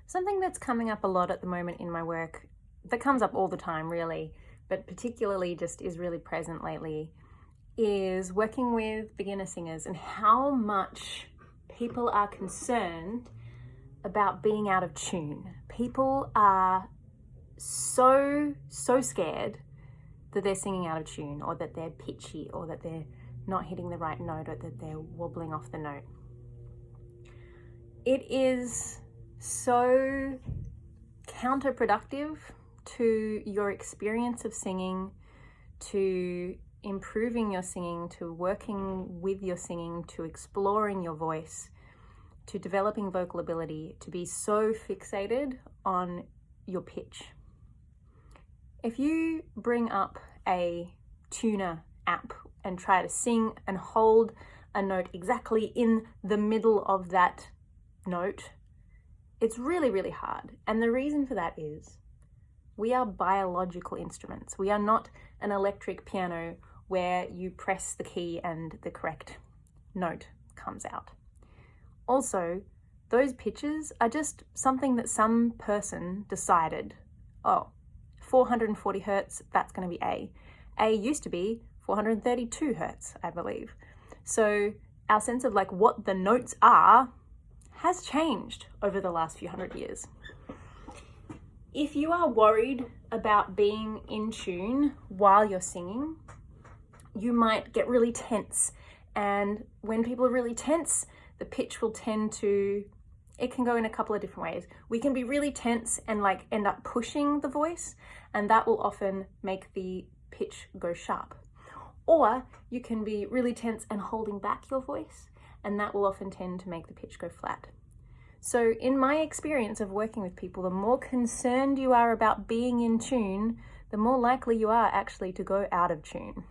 Something that's coming up a lot at the moment in my work, that comes up all the time really, but particularly just is really present lately, is working with beginner singers and how much people are concerned about being out of tune. People are so scared that they're singing out of tune, or that they're pitchy, or that they're not hitting the right note, or that they're wobbling off the note. It is so counterproductive to your experience of singing, to improving your singing, to working with your singing, to exploring your voice, to developing vocal ability, to be so fixated on your pitch. If you bring up a tuner app and try to sing and hold a note exactly in the middle of that note, it's really hard. And the reason for that is we are biological instruments. We are not an electric piano where you press the key and the correct note comes out. Also, those pitches are just something that some person decided, 440 hertz, that's going to be A. A used to be 432 hertz, I believe. So our sense of what the notes are has changed over the last few hundred years. If you are worried about being in tune while you're singing, you might get really tense. And when people are really tense, the pitch will tend to, it can go in a couple of different ways. We can be really tense and end up pushing the voice, and that will often make the pitch go sharp. Or you can be really tense and holding back your voice, and that will often tend to make the pitch go flat. So in my experience of working with people, the more concerned you are about being in tune, the more likely you are actually to go out of tune.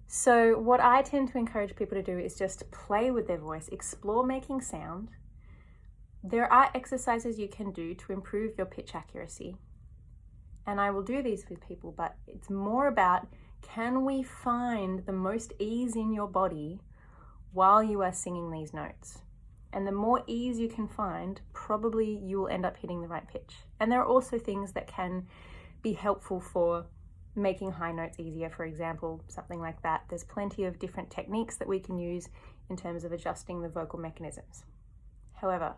So what I tend to encourage people to do is just play with their voice, explore making sound. There are exercises you can do to improve your pitch accuracy. And I will do these with people, but it's more about, can we find the most ease in your body while you are singing these notes? And the more ease you can find, probably you will end up hitting the right pitch. And there are also things that can be helpful for making high notes easier, for example, something like that. There's plenty of different techniques that we can use in terms of adjusting the vocal mechanisms. However,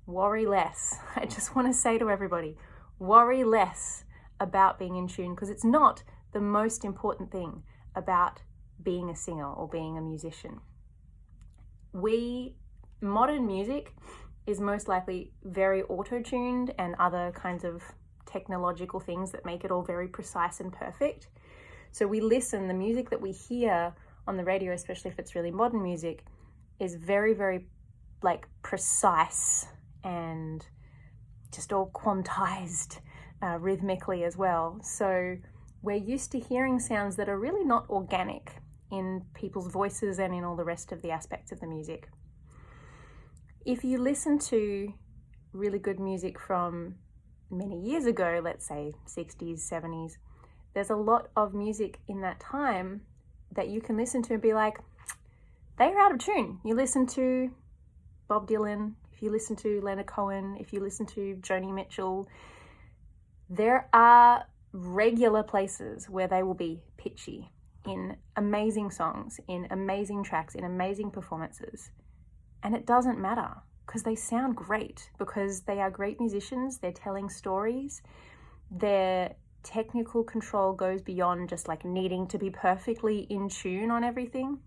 worry less. I just want to say to everybody, worry less about being in tune, because it's not the most important thing about being a singer or being a musician. Modern music is most likely very auto-tuned and other kinds of technological things that make it all very precise and perfect. So we listen, the music that we hear on the radio, especially if it's really modern music, is very precise and just all quantized rhythmically as well. So we're used to hearing sounds that are really not organic in people's voices and in all the rest of the aspects of the music. If you listen to really good music from many years ago, let's say 60s, 70s, there's a lot of music in that time that you can listen to and be like, they're out of tune. You listen to Bob Dylan, if you listen to Leonard Cohen, if you listen to Joni Mitchell, there are regular places where they will be pitchy in amazing songs, in amazing tracks, in amazing performances. And it doesn't matter, because they sound great, because they are great musicians, they're telling stories, their technical control goes beyond just needing to be perfectly in tune on everything.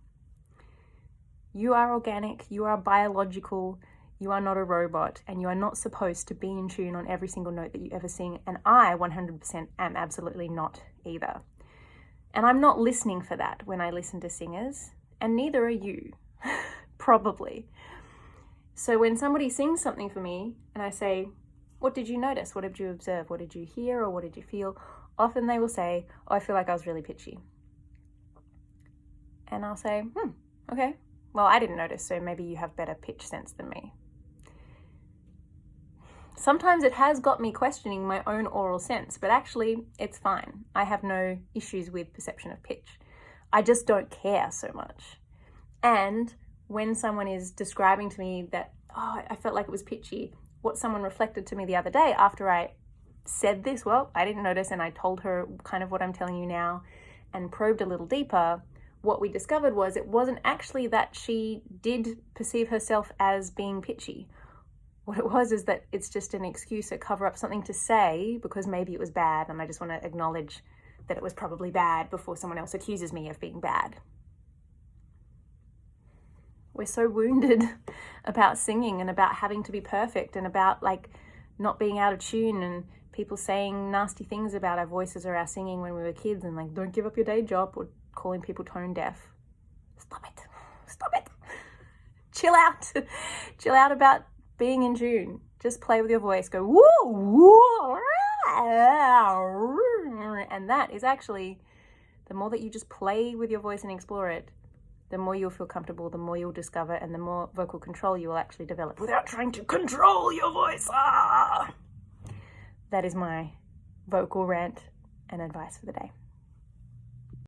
You are organic, you are biological, you are not a robot, and you are not supposed to be in tune on every single note that you ever sing, and I 100% am absolutely not either. And I'm not listening for that when I listen to singers, and neither are you, probably. So when somebody sings something for me and I say, what did you notice? What did you observe? What did you hear? Or what did you feel? Often they will say, I feel like I was really pitchy. And I'll say, okay, well, I didn't notice, so maybe you have better pitch sense than me. Sometimes it has got me questioning my own oral sense, but actually it's fine. I have no issues with perception of pitch. I just don't care so much. And when someone is describing to me that I felt like it was pitchy. What someone reflected to me the other day after I said this, well, I didn't notice, and I told her kind of what I'm telling you now and probed a little deeper. What we discovered was it wasn't actually that she did perceive herself as being pitchy. What it was is that it's just an excuse, a cover up, something to say because maybe it was bad, and I just want to acknowledge that it was probably bad before someone else accuses me of being bad. We're so wounded about singing and about having to be perfect and about like not being out of tune and people saying nasty things about our voices or our singing when we were kids and like, don't give up your day job, or calling people tone deaf. Stop it. Chill out. Chill out about being in tune. Just play with your voice. Go woo, woo, and that is actually, the more that you just play with your voice and explore it, the more you'll feel comfortable, the more you'll discover, and the more vocal control you will actually develop without trying to control your voice. That is my vocal rant and advice for the day.